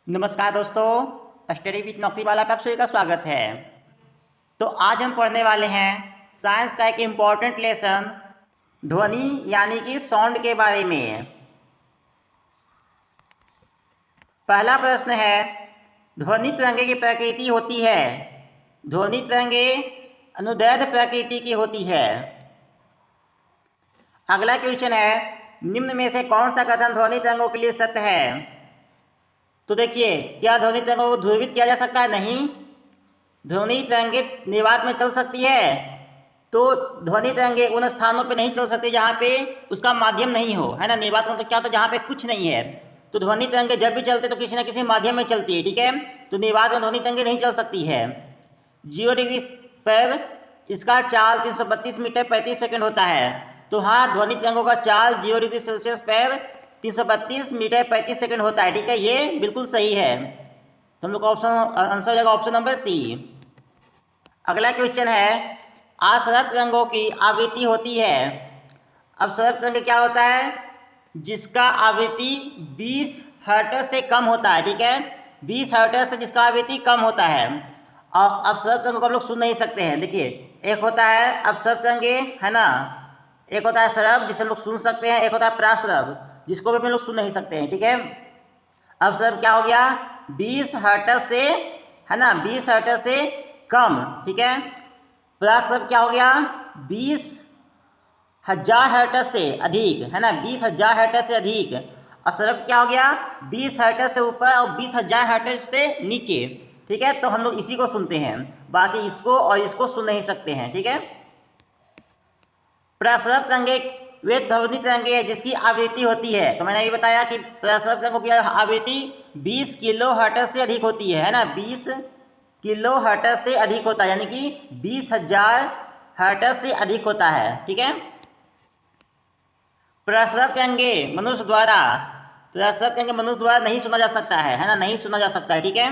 नमस्कार दोस्तों, study with नौकरी वाला पे आप सभी का स्वागत है। तो आज हम पढ़ने वाले हैं साइंस का एक इम्पॉर्टेंट लेसन ध्वनि यानी कि साउंड के बारे में। पहला प्रश्न है, ध्वनि तरंगे की प्रकृति होती है। ध्वनि तरंगे अनुदैर्ध्य प्रकृति की होती है। अगला क्वेश्चन है, निम्न में से कौन सा कथन ध्वनि तरंगों के लिए सत्य है। तो देखिए, क्या ध्वनि तरंगों को ध्रुवित किया जा सकता है? नहीं। ध्वनि तरंगे निर्वात में चल सकती है, तो ध्वनि तरंगे उन स्थानों पे नहीं चल सकती जहाँ पे उसका माध्यम नहीं हो, है ना। निर्वात मतलब क्या होता है? जहाँ पे कुछ नहीं है। तो ध्वनि तरंगे जब भी चलते तो किसी न किसी माध्यम में चलती है, ठीक है। तो निर्वात में ध्वनि तरंगे नहीं चल सकती है। 0 डिग्री पर इसका चाल 332 मीटर प्रति सेकंड होता है। तो हाँ, ध्वनि तरंगों का चाल 0 डिग्री सेल्सियस पर 332 मीटर प्रति सेकंड होता है, ठीक है। ये बिल्कुल सही है। तो हम लोग का आंसर हो जाएगा ऑप्शन नंबर सी। अगला क्वेश्चन है, असरब तरंगों की आवृत्ति होती है। अब सरब तरंग क्या होता है? जिसका आवृत्ति 20 हर्ट्ज से कम होता है, ठीक है। 20 हर्ट्ज से जिसका आवृत्ति कम होता है। और अपसरब तरंगों को हम लोग सुन नहीं सकते हैं। देखिए, एक होता है अपसरब तरंगे, है ना। एक होता है सरब जिसे हम लोग सुन सकते हैं, एक होता है प्रासरब जिसको भी हम लोग सुन नहीं सकते हैं, ठीक है। अब सरब क्या हो गया? 20 हर्ट्ज से, है ना, 20 हर्ट्ज से कम, ठीक है। प्रासरब क्या हो गया? 20,000 हर्ट्ज से अधिक, है ना, 20,000 हर्ट्ज से अधिक। और सरब क्या हो गया? 20 हर्ट्ज से ऊपर और 20,000 हर्ट्ज से नीचे, ठीक है। तो हम लोग इसी को सुनते हैं, बाकी इसको और इसको सुन नहीं सकते हैं, ठीक है। प्रसरब तरंगे वे ध्वनि तरंगे है जिसकी आवृत्ति होती है। तो मैंने अभी बताया कि प्रसरब तरंगों की आवृत्ति 20 किलो हर्ट्ज से अधिक होती है ना। 20 किलो हर्ट्ज से अधिक होता है, यानी कि 20,000 हर्ट्ज से अधिक होता है, ठीक है। प्रसरब तरंगे मनुष्य द्वारा, प्रसरब तरंगे मनुष्य द्वारा नहीं सुना जा सकता है ना, नहीं सुना जा सकता है, ठीक है।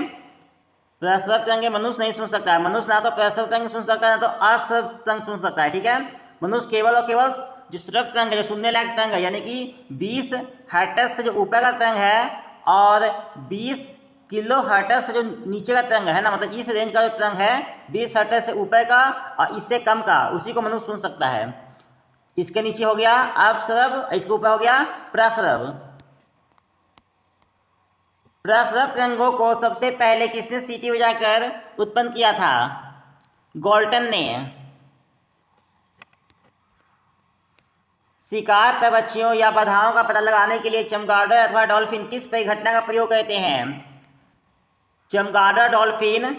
प्रसरब तरंगे मनुष्य नहीं सुन सकता है। मनुष्य ना तो प्रसरब तरंग सुन सकता है, ना तो असरब तरंग सुन सकता है, ठीक है। मनुष्य केवल और केवल जो श्रव्य तरंग है, जो सुनने लायक तरंग है, यानी कि 20 हर्ट्ज से जो ऊपर का तरंग है और 20 किलो हर्ट्ज से जो नीचे का तरंग है ना, मतलब इस रेंज का जो तरंग है 20 हर्ट्ज से ऊपर का और इससे कम का, उसी को मनुष्य सुन सकता है। इसके नीचे हो गया अपसरब, इसके ऊपर हो गया प्रसरब। प्रसरब तरंगों को सबसे पहले किसने सीटी बजाकर उत्पन्न किया था? गॉल्टन ने। शिकार पर पक्षियों या बाधाओं का पता लगाने के लिए चमगादड़ अथवा डॉल्फिन किस परिघटना का प्रयोग करते हैं? चमगादड़ डॉल्फिन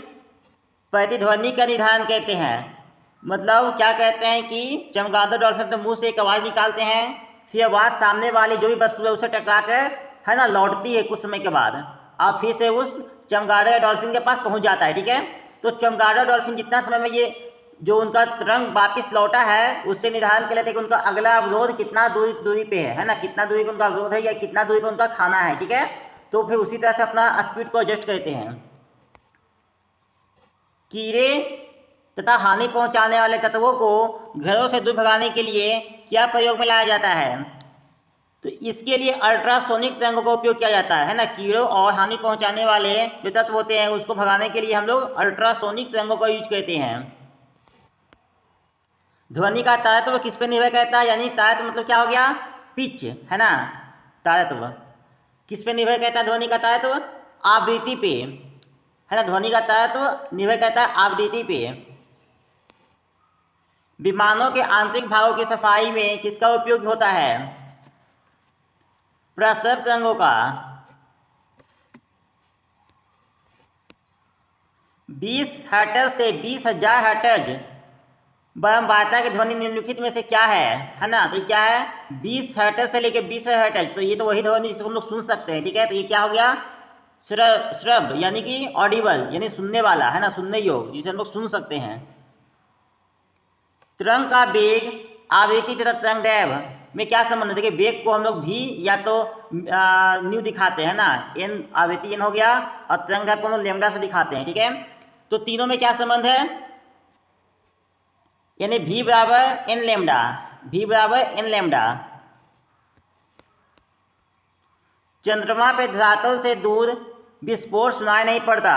प्रतिध्वनि का निर्धारण करते हैं। मतलब क्या कहते हैं कि चमगादड़ डॉल्फिन अपने मुंह से एक आवाज़ निकालते हैं, फिर आवाज़ सामने वाली जो भी वस्तु है उसे टकरा कर, है ना, लौटती है कुछ समय के बाद, और फिर से उस चमगादड़ डॉल्फिन के पास पहुंच जाता है, ठीक है। तो चमगादड़ डॉल्फिन जितना समय में ये जो उनका रंग वापिस लौटा है उससे निर्धारण कर लेते हैं कि उनका अगला अवरोध कितना दूरी पे है ना, कितना दूरी पे उनका अवरोध है या कितना दूरी पे उनका खाना है, ठीक है। तो फिर उसी तरह से अपना स्पीड को एडजस्ट करते हैं। कीड़े तथा हानि पहुंचाने वाले तत्वों को घरों से दूर भगाने के लिए क्या प्रयोग में लाया जाता है? तो इसके लिए अल्ट्रासोनिक तरंगों का उपयोग किया जाता है ना। कीड़ों और हानि पहुंचाने वाले जो तत्व होते हैं उसको भगाने के लिए हम लोग अल्ट्रासोनिक तरंगों का यूज करते हैं। ध्वनि का तारत्व किस पे निर्भर करता है? यानी तारत्व मतलब क्या हो गया? पिच, है ना। तारत्व किस पे निर्भर करता है? ध्वनि का तारत्व आवृत्ति पे, है ना। ध्वनि का तारत्व निर्भर करता है आवृत्ति पे। विमानों के आंतरिक भागों की सफाई में किसका उपयोग होता है? प्रसरब तरंगों का। 20 हर्ट्ज से 20,000 हर्ट्ज बारंबारता की ध्वनि निम्नलिखित में से क्या है ना। तो क्या है? 20 हर्ट्ज से लेकर 20 हर्ट्ज, तो ये तो वही ध्वनि जिसको हम लोग सुन सकते हैं, ठीक है। तो ये क्या हो गया? श्रव्य यानी कि ऑडिबल, यानी सुनने वाला, है ना, सुनने योग्य, जिसे हम लोग सुन सकते हैं। तरंग का वेग, आवृत्ति तथा तरंग दैर्घ्य में क्या संबंध है? देखिए, वेग को हम लोग भी या तो न्यू दिखाते हैं ना, एन आवृत्ति एन हो गया, और तरंग दैर्घ्य को हम लोग लैम्डा से दिखाते हैं, ठीक है। तो तीनों में क्या संबंध है? यानी v बराबर एन लैम्डा, v बराबर एन लैम्डा। चंद्रमा पे धरातल से दूर विस्फोट सुनाई नहीं पड़ता।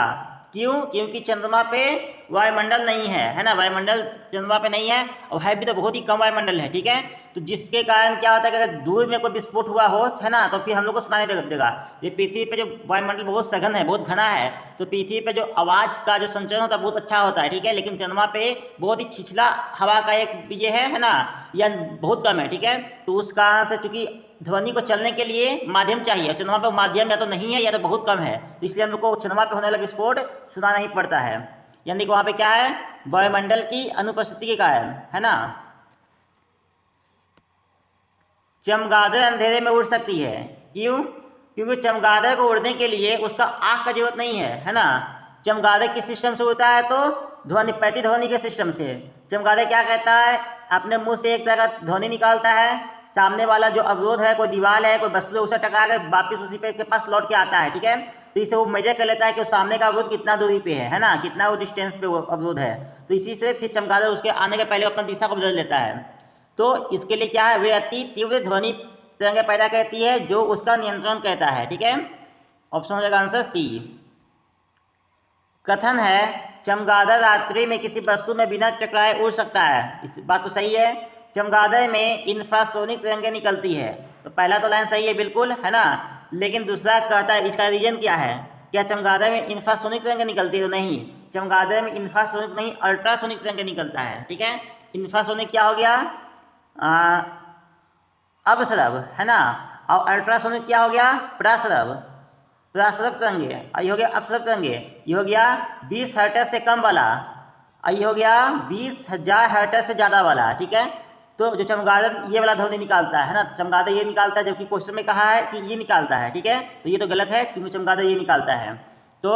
क्यों? क्योंकि चंद्रमा पे वायुमंडल नहीं है ना, वायुमंडल चंद्रमा पे नहीं है और है भी तो बहुत ही कम वायुमंडल है, ठीक है। तो जिसके कारण क्या होता है कि अगर दूर में कोई विस्फोट हुआ हो, है ना, तो फिर हम लोग को सुनाई देगा। ये पृथ्वी पे जो वायुमंडल बहुत सघन है, बहुत घना है, तो पृथ्वी पे जो आवाज़ का जो संचरण होता है बहुत अच्छा होता है, ठीक है। लेकिन चंद्रमा पे बहुत ही छिछला हवा का एक ये है ना, या बहुत कम है, ठीक है। तो उस कारण से चूंकि ध्वनि को चलने के लिए माध्यम चाहिए, चंद्रमा पर माध्यम या तो नहीं है या तो बहुत कम है, तो इसलिए हम लोग को चंद्रमा पर होने वाला विस्फोट सुना नहीं पड़ता है। यानी कि वहाँ पे क्या है, वायुमंडल की अनुपस्थिति के कारण, है ना। चमगादड़ अंधेरे में उड़ सकती है। क्यों? क्योंकि चमगादड़ को उड़ने के लिए उसका आँख का जरूरत नहीं है ना। चमगादड़ किस सिस्टम से उड़ता है? तो प्रतिध्वनि के सिस्टम से। चमगादड़ क्या कहता है, अपने मुंह से एक तरह का ध्वनि निकालता है, सामने वाला जो अवरोध है, कोई दीवार है, कोई वस्तु है, उसे टकरा कर वापिस उसी पे के पास लौट के आता है, ठीक है। तो इसे वो मेजर कर लेता है कि उस सामने का अवरोध कितना दूरी पे है ना, कितना वो डिस्टेंस पे वो अवरोध है। तो इसी से फिर चमगादड़ उसके आने के पहले अपना दिशा को बदल लेता है। तो इसके लिए क्या है, वे अति तीव्र ध्वनि तरंगें पैदा करती है जो उसका नियंत्रण करता है, ठीक है। ऑप्शन हो जाएगा आंसर सी। कथन है चमगादड़ रात्रि में किसी वस्तु में बिना टकराए उड़ सकता है। इस बात तो सही है। चमगादड़ में इंफ्रासोनिक तरंगें निकलती है, तो पहला तो लाइन सही है बिल्कुल, है ना। लेकिन दूसरा कहता है इसका रीजन क्या है, क्या चमगादड़ में इंफ्रासोनिक तरंगें निकलती है? तो नहीं, चमगादड़ में इंफ्रासोनिक नहीं, अल्ट्रासोनिक तरंगें निकलता है, ठीक है। इंफ्रासोनिक क्या हो गया, अपस्रव, है ना, और अल्ट्रासोनिक क्या हो गया, प्रस्रव, प्रस्रव तरंगे। और ये हो गया अपस्रव तरंगे, ये हो गया 20 हर्ट्ज से कम वाला, और ये हो गया 20,000 हर्ट्ज से ज़्यादा वाला, ठीक है। तो जो चमगादड़ ये वाला ध्वनि निकालता है ना, चमगादड़ ये निकालता है, जबकि क्वेश्चन में कहा है कि ये निकालता है, ठीक है। तो ये तो गलत है क्योंकि चमगादड़ ये निकालता है। तो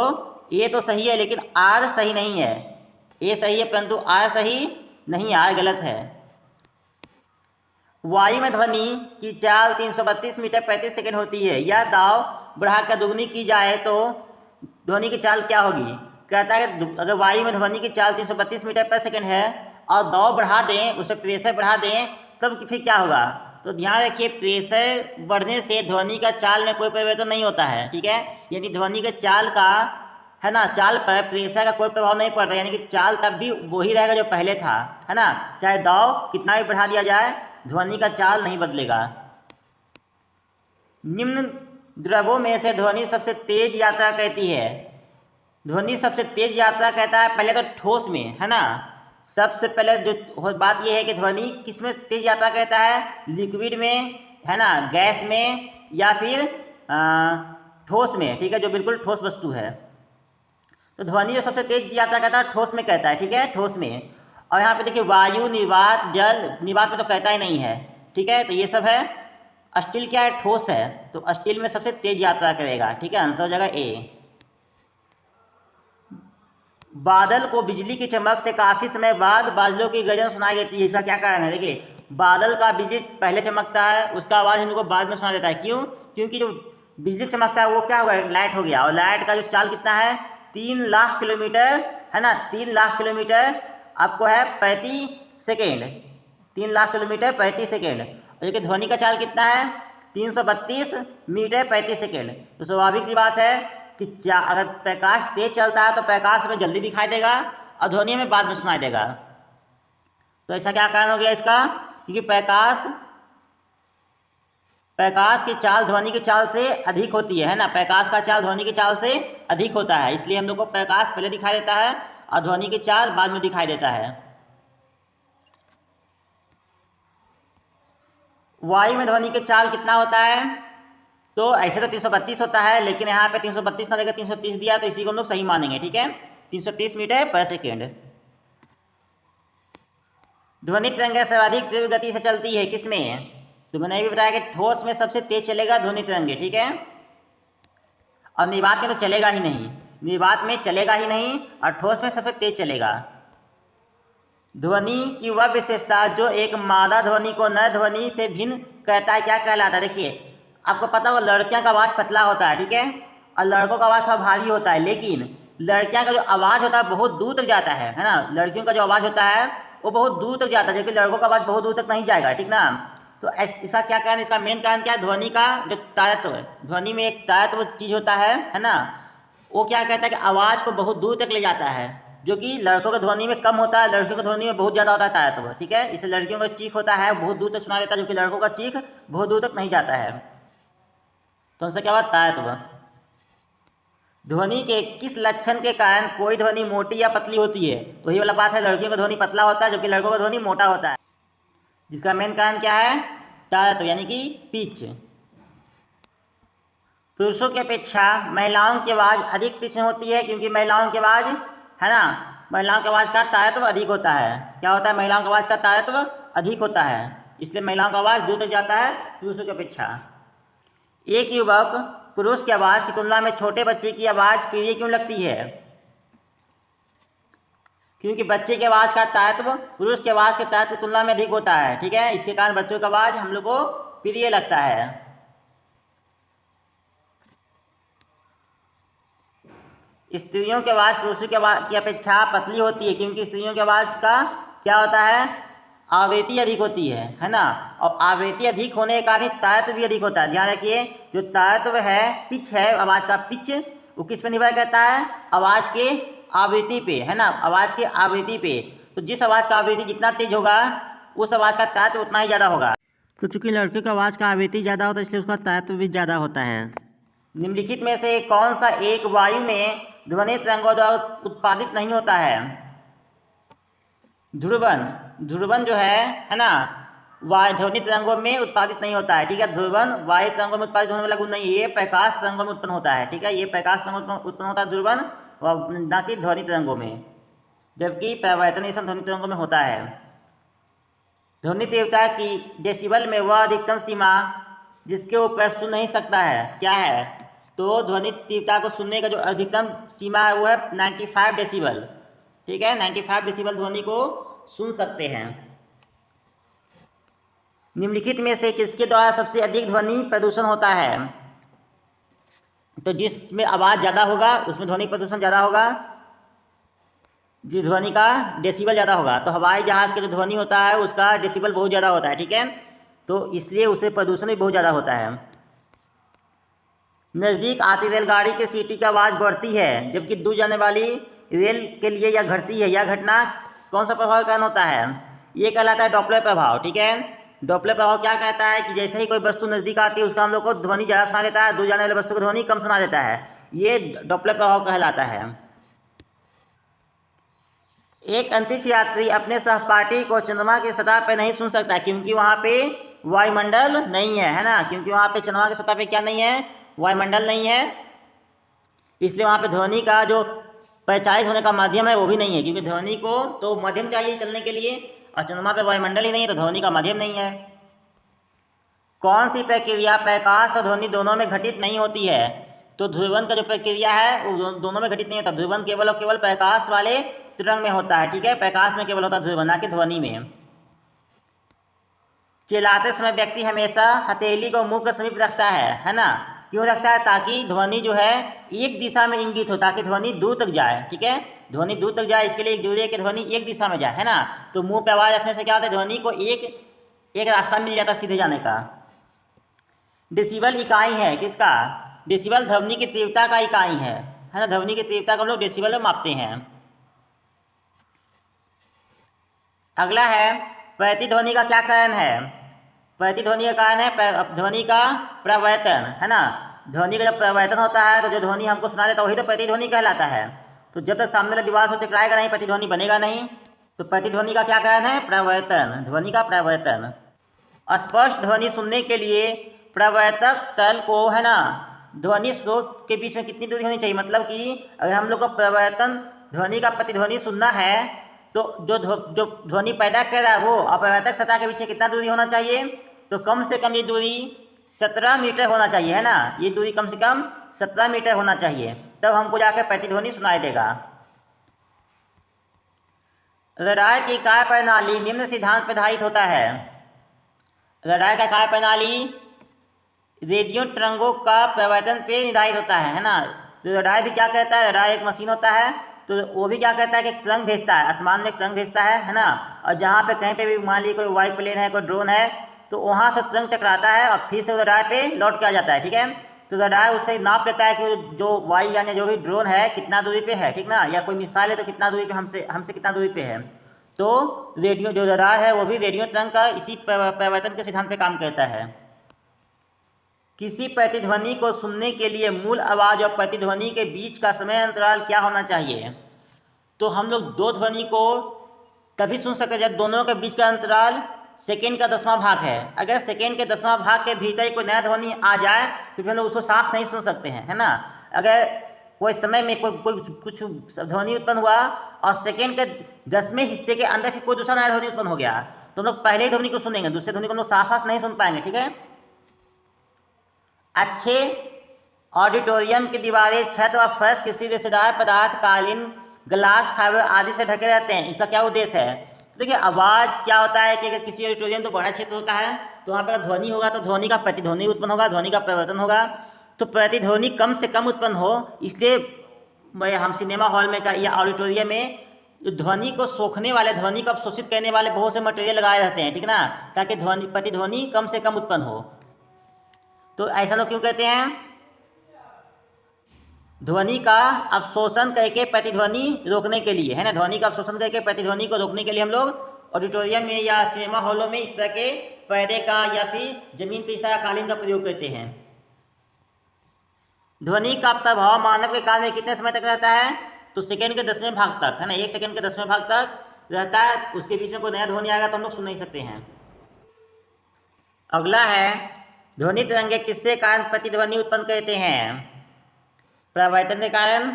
ये तो सही है लेकिन आर सही नहीं है। ए सही है परंतु आर सही नहीं, आर गलत है। वायु में ध्वनि की चाल 332 मीटर प्रति सेकंड होती है। यह दाव बढ़ाकर दुगनी की जाए तो ध्वनि की चाल क्या होगी? कहता है कि अगर वायु में ध्वनि की चाल 332 मीटर पर सेकंड है और दाव बढ़ा दें, उसे प्रेशर बढ़ा दें, तब फिर क्या होगा? तो ध्यान रखिए, प्रेशर बढ़ने से ध्वनि का चाल में कोई परिवर्तन नहीं होता है, ठीक है। यानी ध्वनि के चाल का, है ना, चाल पर प्रेशर का कोई प्रभाव नहीं पड़ता, यानी कि चाल तब भी वही रहेगा जो पहले था, है ना। चाहे दाव कितना भी बढ़ा दिया जाए, ध्वनि का चाल नहीं बदलेगा। निम्न द्रवों में से ध्वनि सबसे तेज यात्रा करती है। ध्वनि सबसे तेज यात्रा कहता है पहले तो ठोस में, है ना। सबसे पहले जो बात यह है कि ध्वनि किस में तेज यात्रा करता है, लिक्विड में, है ना, गैस में, या फिर ठोस में, ठीक है, जो बिल्कुल ठोस वस्तु है। तो ध्वनि जो सबसे तेज यात्रा करता है ठोस में कहता है, ठीक है, ठोस में। और यहाँ पे देखिए वायु, निर्वात, जल, निर्वात में तो कहता ही नहीं है, ठीक है। तो ये सब है। स्टील क्या है, ठोस है, तो स्टील में सबसे तेज यात्रा करेगा, ठीक है। आंसर हो जाएगा ए। बादल को बिजली की चमक से काफ़ी समय बाद बादलों की गर्जन सुनाई देती है। इसका क्या कारण है? देखिए, बादल का बिजली पहले चमकता है, उसका आवाज़ हम लोग को बाद में सुनाई देता है। क्यों? क्योंकि जो बिजली चमकता है वो क्या हुआ, लाइट हो गया, और लाइट का जो चाल कितना है, 3 लाख किलोमीटर, है ना। 3 लाख किलोमीटर आपको है प्रति सेकेंड, 3 लाख किलोमीटर प्रति सेकेंड। और देखिए ध्वनि का चाल कितना है, 332 मीटर प्रति सेकेंड। तो स्वाभाविक सी बात है कि अगर प्रकाश तेज चलता है तो प्रकाश हमें जल्दी दिखाई देगा और ध्वनि हमें बाद में सुनाई देगा। तो ऐसा क्या कारण हो गया इसका, क्योंकि प्रकाश की चाल ध्वनि की चाल से अधिक होती है ना। प्रकाश का चाल ध्वनि की चाल से अधिक होता है, इसलिए हम लोग को प्रकाश पहले दिखाई देता है और ध्वनि की चाल बाद में दिखाई देता है। वायु में ध्वनि की चाल कितना होता है? तो ऐसे तो 332 होता है, लेकिन यहाँ पे 332 ना देकर 330 दिया, तो इसी को हम लोग सही मानेंगे, ठीक है। 330 मीटर पर सेकेंड। ध्वनि तरंगें सर्वाधिक तीव्र गति से चलती है किसमें? तो मैंने ये भी बताया कि ठोस में सबसे तेज चलेगा ध्वनि तरंगे, ठीक है। और निर्वात में तो चलेगा ही नहीं, निर्वात में चलेगा ही नहीं, और ठोस में सबसे तेज चलेगा। ध्वनि की वह विशेषता जो एक मादा ध्वनि को नर ध्वनि से भिन्न कहता है क्या कहलाता है? देखिए, आपको पता होगा लड़कियों का आवाज़ पतला होता है, ठीक है, और लड़कों का आवाज़ थोड़ा भारी होता है, लेकिन लड़कियों का जो आवाज़ होता है बहुत दूर तक जाता है ना। लड़कियों का जो आवाज़ होता है वो बहुत दूर तक जाता है, जबकि लड़कों का आवाज़ बहुत दूर तक नहीं जाएगा, ठीक ना। तो इसका क्या कारण, इसका मेन कारण क्या है? ध्वनि का जो तायत्व, ध्वनि में एक तायत्व चीज़ होता है ना। वो क्या कहता है कि आवाज़ को बहुत दूर तक ले जाता है, जो कि लड़कों की ध्वनि में कम होता है, लड़कियों की ध्वनि में बहुत ज़्यादा होता है तायत्व। ठीक है, इससे लड़कियों का चीख होता है बहुत दूर तक सुना देता है, जो कि लड़कों का चीख बहुत दूर तक नहीं जाता है। तो उनसे क्या हुआ, तायत्व। ध्वनि के किस लक्षण के कारण कोई ध्वनि मोटी या पतली होती है? तो ये वाला बात है, लड़कियों का ध्वनि पतला होता है जबकि लड़कों का ध्वनि मोटा होता है, जिसका मेन कारण क्या है, तायत्व यानी कि पिच। पुरुषों की अपेक्षा महिलाओं की आवाज़ अधिक तीक्ष्ण होती है, क्योंकि महिलाओं की आवाज़ है ना, महिलाओं की आवाज़ का तायत्व अधिक होता है। क्या होता है, महिलाओं की आवाज़ का तायत्व अधिक होता है, इसलिए महिलाओं का आवाज़ दूर तक जाता है पुरुषों की अपेक्षा। एक युवक पुरुष की आवाज़ की तुलना में छोटे बच्चे की आवाज़ प्रिय क्यों लगती है? क्योंकि बच्चे की आवाज़ का तायत्व पुरुष की आवाज़ के तायत्व की तुलना में अधिक होता है। ठीक है, इसके कारण बच्चों की आवाज़ हम लोग को प्रिय लगता है। स्त्रियों की आवाज़ पुरुषों की आवाज़ की अपेक्षा पतली होती है, क्योंकि स्त्रियों की आवाज़ का क्या होता है, आवृत्ति अधिक होती है ना, और आवृत्ति अधिक होने के कारण तायत्व भी अधिक होता है। ध्यान रखिए, जो तायत्व है, पिच है, आवाज़ का पिच, वो किस पे निर्भर करता है, आवाज़ के आवृत्ति पे, है ना, आवाज़ की आवृत्ति पे। तो जिस आवाज़ का आवृत्ति जितना तेज होगा उस आवाज़ का तायत्व उतना ही ज़्यादा होगा। तो चूंकि लड़के की आवाज़ का आवृत्ति ज़्यादा होता है इसलिए उसका तायत्व भी ज़्यादा होता है। निम्नलिखित में से कौन सा एक वायु में ध्वनि तरंगों द्वारा उत्पादित नहीं होता है? ध्रुवन। ध्रुवन जो है ना, वायु ध्वनि तरंगों में उत्पादित नहीं होता है। ठीक है, ध्रुवन वायु तरंगों में उत्पादित होने वाला गुण नहीं है, ये प्रकाश तरंगों में उत्पन्न होता है। ठीक है, ये प्रकाश तरंगों में उत्पन्न होता है ध्रुवन, ना कि ध्वनि तरंगों में, जबकि परावर्तन ये सब ध्वनि तरंगों में होता है। ध्वनि तीव्रता की डेसिबल में वह अधिकतम सीमा जिसके ऊपर सुन नहीं सकता है क्या है? तो ध्वनि तीव्रता को सुनने का जो अधिकतम सीमा है वो है 95 डेसिबल। ठीक है, 95 डेसिबल ध्वनि को सुन सकते हैं। निम्नलिखित में से किसके द्वारा सबसे अधिक ध्वनि प्रदूषण होता है? तो जिसमें आवाज़ ज़्यादा होगा उसमें ध्वनि प्रदूषण ज़्यादा होगा, जिस ध्वनि का डेसिबल ज़्यादा होगा। तो हवाई जहाज़ का जो ध्वनि होता है उसका डेसिबल बहुत ज़्यादा होता है। ठीक है, तो इसलिए उसे प्रदूषण भी बहुत ज़्यादा होता है। नज़दीक आती रेलगाड़ी की सीटी की आवाज़ बढ़ती है जबकि दूर जाने वाली रेल के लिए यह घटती है। यह घटना कौन सा प्रभाव के कारण होता है? ये कहलाता है डॉपलर प्रभाव। ठीक है, डॉपलर प्रभाव क्या कहता है कि जैसे ही कोई वस्तु नज़दीक आती है उसका हम लोग को ध्वनि ज़्यादा सुना देता है, दूर जाने वाली वस्तु को ध्वनि कम सुना देता है। ये डॉपलर प्रभाव कहलाता है। एक अंतरिक्ष यात्री अपने सहपाठी को चंद्रमा की सतह पर नहीं सुन सकता क्योंकि वहाँ पे वायुमंडल नहीं है ना, क्योंकि वहाँ पे चंद्रमा की सतह पे क्या नहीं है, वायुमंडल नहीं है, इसलिए वहाँ पे ध्वनि का जो परिचालित होने का माध्यम है वो भी नहीं है, क्योंकि ध्वनि को तो माध्यम चाहिए चलने के लिए और चंद्रमा पे वायुमंडल ही नहीं है तो ध्वनि का माध्यम नहीं है। कौन सी प्रक्रिया प्रकाश और ध्वनि दोनों में घटित नहीं होती है? तो ध्रुवन का जो प्रक्रिया है वो दोनों में घटित नहीं होता। ध्रुवन केवल और केवल प्रकाश वाले तरंग में होता है। ठीक है, प्रकाश में केवल होता है ध्रुवन, ना कि ध्वनि में। चिल्लाते समय व्यक्ति हमेशा हथेली को मुंह के समीप रखता है ना, क्यों रखता है? ताकि ध्वनि जो है एक दिशा में इंगित हो, ताकि ध्वनि दूर तक जाए। ठीक है, ध्वनि दूर तक जाए इसके लिए जरूरी है कि ध्वनि एक दिशा में जाए, है ना। तो मुंह पे आवाज़ रखने से क्या होता है, ध्वनि को एक रास्ता मिल जाता है सीधे जाने का। डेसिबल इकाई है किसका? डेसिबल ध्वनि की तीव्रता का इकाई है ना। ध्वनि की तीव्रता को हम लोग डेसिबल में मापते हैं। अगला है प्रतिध्वनि का क्या कारण है? प्रतिध्वनि का कारण है ध्वनि का प्रवर्तन, है ना। ध्वनि का जब प्रवर्तन होता है तो जो ध्वनि हमको सुना देता है वही तो प्रतिध्वनि कहलाता है। तो जब तक सामने वाला दीवार से टकराएगा नहीं प्रतिध्वनि बनेगा नहीं। तो प्रतिध्वनि का क्या कारण है? प्रवर्तन, ध्वनि का प्रवर्तन। स्पष्ट ध्वनि सुनने के लिए प्रवर्तक तल को, है ना, ध्वनि स्रोत के बीच में कितनी दूरी होनी चाहिए? मतलब कि अगर हम लोग को प्रवर्तन ध्वनि का प्रतिध्वनि सुनना है तो जो ध्वनि पैदा कर रहा है वो अपवर्तक सतह के बीच में कितना दूरी होना चाहिए? तो कम से कम ये दूरी 17 मीटर होना चाहिए, है ना। ये दूरी कम से कम 17 मीटर होना चाहिए, तब हमको जाकर प्रतिध्वनि सुनाई देगा। रडार की कार्य प्रणाली निम्न सिद्धांत पर आधारित होता है। रडार का कार्य प्रणाली रेडियो तरंगों का प्रवर्तन पे निर्धारित होता है ना। तो रडार भी क्या कहता है? रडार एक मशीन होता है, तो वो भी क्या कहता है कि तरंग भेजता है, आसमान में तरंग भेजता है ना। और जहाँ पे कहीं पे भी मान ली कोई वायु प्लेन है, कोई ड्रोन है, तो वहाँ से तरंग टकराता है और फिर से रडार पे लौट के आ जाता है। ठीक है, तो रडार उससे नाप लेता है कि जो वायुयान या जो भी ड्रोन है कितना दूरी पे है, ठीक ना, या कोई मिसाइल है तो कितना दूरी पे हमसे कितना दूरी पे है। तो रेडियो जो रडार है वो भी रेडियो तरंग का इसी परिवर्तन के सिद्धांत पे काम करता है। किसी प्रतिध्वनि को सुनने के लिए मूल आवाज़ और प्रतिध्वनि के बीच का समय अंतराल क्या होना चाहिए? तो हम लोग दो ध्वनि को तभी सुन सकते हैं जब दोनों के बीच का अंतराल सेकेंड का 10वां भाग है। अगर सेकेंड के 10वां भाग के भीतर ही कोई नया ध्वनि आ जाए तो फिर हम लोग उसको साफ नहीं सुन सकते हैं, है ना। अगर कोई समय में कोई कुछ ध्वनि उत्पन्न हुआ और सेकेंड के 10वें हिस्से के अंदर फिर कोई दूसरा नया ध्वनि उत्पन्न हो गया तो हम लोग पहले ही ध्वनि को सुनेंगे, दूसरे ध्वनि को हम लोग साफ नहीं सुन पाएंगे, ठीक है। अच्छे ऑडिटोरियम की दीवारें, छत व फर्श किसी रेशेदार पदार्थ, कालीन, ग्लास, फाइबर आदि से ढके रहते हैं। इसका क्या उद्देश्य है? देखिए, आवाज़ क्या होता है कि अगर किसी ऑडिटोरियम तो बड़ा क्षेत्र होता है तो वहाँ पर ध्वनि होगा तो ध्वनि का प्रतिध्वनि उत्पन्न होगा, ध्वनि का परिवर्तन होगा। तो प्रतिध्वनि कम से कम उत्पन्न हो, इसलिए हम सिनेमा हॉल में या ऑडिटोरियम में ध्वनि को सोखने वाले, ध्वनि को अवशोषित करने वाले बहुत से मटेरियल लगाए रहते हैं, ठीक ना, ताकि प्रतिध्वनि कम से कम उत्पन्न हो। तो ऐसा लोग क्यों कहते हैं? ध्वनि का अवशोषण करके प्रतिध्वनि रोकने के लिए, है ना, ध्वनि का अवशोषण करके प्रतिध्वनि को रोकने के लिए हम लोग ऑडिटोरियम में या सिनेमा हॉलों में इस तरह के पर्दे का या फिर जमीन पर इस तरह कालीन का प्रयोग करते हैं। ध्वनि का प्रभाव मानव के कान में कितने समय तक रहता है? तो सेकेंड के 10वें भाग तक, है ना, 1 सेकेंड के 10वें भाग तक रहता है। उसके बीच में कोई नया ध्वनि आएगा तो हम लोग सुन नहीं सकते हैं। अगला है, ध्वनि तरंगे किससे कारण प्रतिध्वनि उत्पन्न करते हैं? प्रवर्तन के कारण।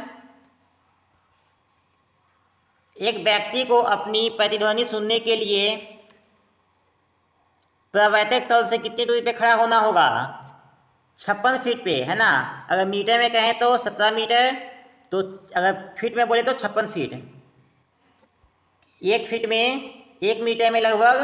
एक व्यक्ति को अपनी प्रतिध्वनि सुनने के लिए प्रवर्तक तल से कितनी दूरी पे खड़ा होना होगा? 56 फीट पे, है ना। अगर मीटर में कहें तो 17 मीटर, तो अगर फीट में बोले तो 56 फीट। 1 फीट में, 1 मीटर में लगभग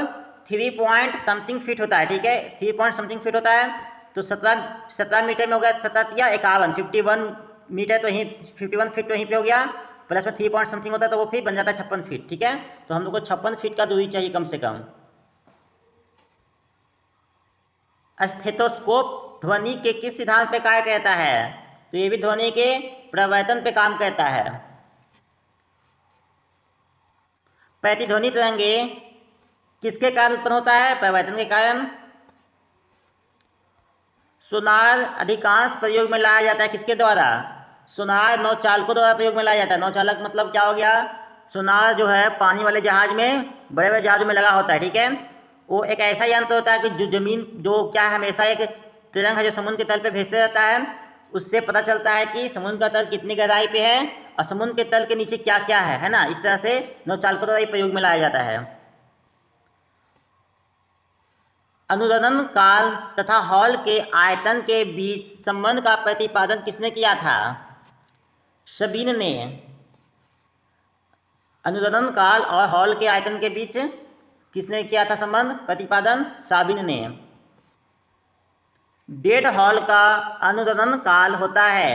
3 पॉइंट समथिंग फीट होता है, ठीक है, 3 पॉइंट समथिंग फीट होता है। तो 17 मीटर में हो गया 17 या 51, 51 मीटर तो यहीं 51 फीट तो यहीं पे हो गया, प्लस में 3 पॉइंट समथिंग होता है तो वो फिर बन जाता है 56 फीट, ठीक है। तो हम लोग को 56 फीट का दूरी चाहिए कम से कम। स्टेथोस्कोप ध्वनि के किस सिद्धांत पे कार्य करता है? तो ये भी ध्वनि के प्रवर्तन पे काम करता है। प्रतिध्वनि तरंगे किसके कारण उत्पन्न होता है? प्रवर्तन के कारण। सोनार अधिकांश प्रयोग में लाया जाता है किसके द्वारा? सोनार नौचालकों द्वारा प्रयोग में लाया जाता है। नौचालक मतलब क्या हो गया? सोनार जो है पानी वाले जहाज में, बड़े बड़े जहाज़ों में लगा होता है, ठीक है। वो एक ऐसा यंत्र होता है कि जो जमीन जो क्या है, हमेशा एक तरंग है जो समुद्र के तल पे भेजते रहता है, उससे पता चलता है कि समुद्र का तल कितनी गहराई पे है और समुद्र के तल के नीचे क्या क्या है ना। इस तरह से नौचालकों द्वारा प्रयोग में लाया जाता है। अनुरणन काल तथा हॉल के आयतन के बीच संबंध का प्रतिपादन किसने किया था? सबीन ने। अनुरणन काल और हॉल के आयतन के बीच किसने किया था संबंध प्रतिपादन? साबिन ने। डेड हॉल का अनुरणन काल होता है।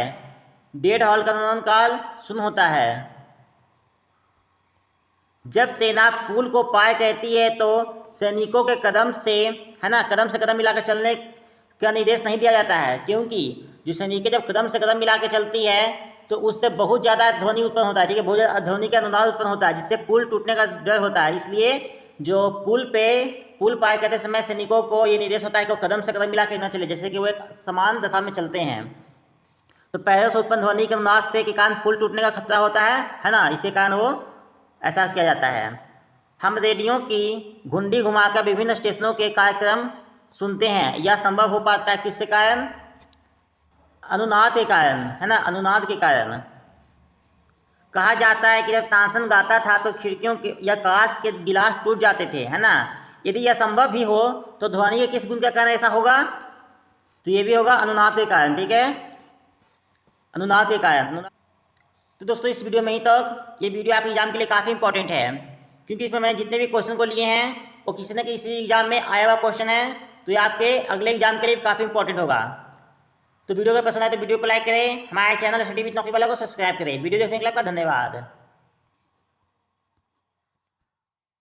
डेड हॉल का अनुरणन काल शून्य होता है। जब सेना पुल को पार करती है तो सैनिकों के कदम से, है ना, कदम से कदम मिलाकर चलने का निर्देश नहीं दिया जाता है, क्योंकि जो सैनिकें जब कदम से कदम मिला के चलती है तो उससे बहुत ज़्यादा ध्वनि उत्पन्न होता है, ठीक है, बहुत ज़्यादा ध्वनि का अनुनाद उत्पन्न होता है, जिससे पुल टूटने का डर होता है। इसलिए जो पुल पार करते समय सैनिकों को ये निर्देश होता है कि वो कदम से कदम मिला के न चले, जैसे कि वो एक समान दशा में चलते हैं। तो पहले से उत्पन्न ध्वनि के अनुनाद से के कारण पुल टूटने का खतरा होता है ना, इसके कारण वो ऐसा किया जाता है। हम रेडियो की घुंडी घुमाकर विभिन्न स्टेशनों के कार्यक्रम सुनते हैं। यह संभव हो पाता है किसके कारण? अनुनाद के कारण, है ना, अनुनाद के कारण। कहा जाता है कि जब तानसेन गाता था तो खिड़कियों के या कांच के गिलास टूट जाते थे, है ना। यदि यह संभव भी हो तो ध्वनि के किस गुण के कारण ऐसा होगा? तो ये भी होगा अनुनाद के कारण, ठीक है, अनुनाद के कारण। तो दोस्तों इस वीडियो में ही तक। ये वीडियो आपके एग्जाम के लिए काफ़ी इंपॉर्टेंट है, क्योंकि इसमें मैंने जितने भी क्वेश्चन को लिए हैं वो किसी न किसी एग्जाम में आया हुआ क्वेश्चन है, तो ये आपके अगले एग्जाम के लिए काफ़ी इंपॉर्टेंट होगा। तो वीडियो अगर पसंद आए तो वीडियो को लाइक करें, हमारे चैनल स्टडी विद नौकरी वाला को सब्सक्राइब करें। वीडियो देखने के लिए आपका धन्यवाद।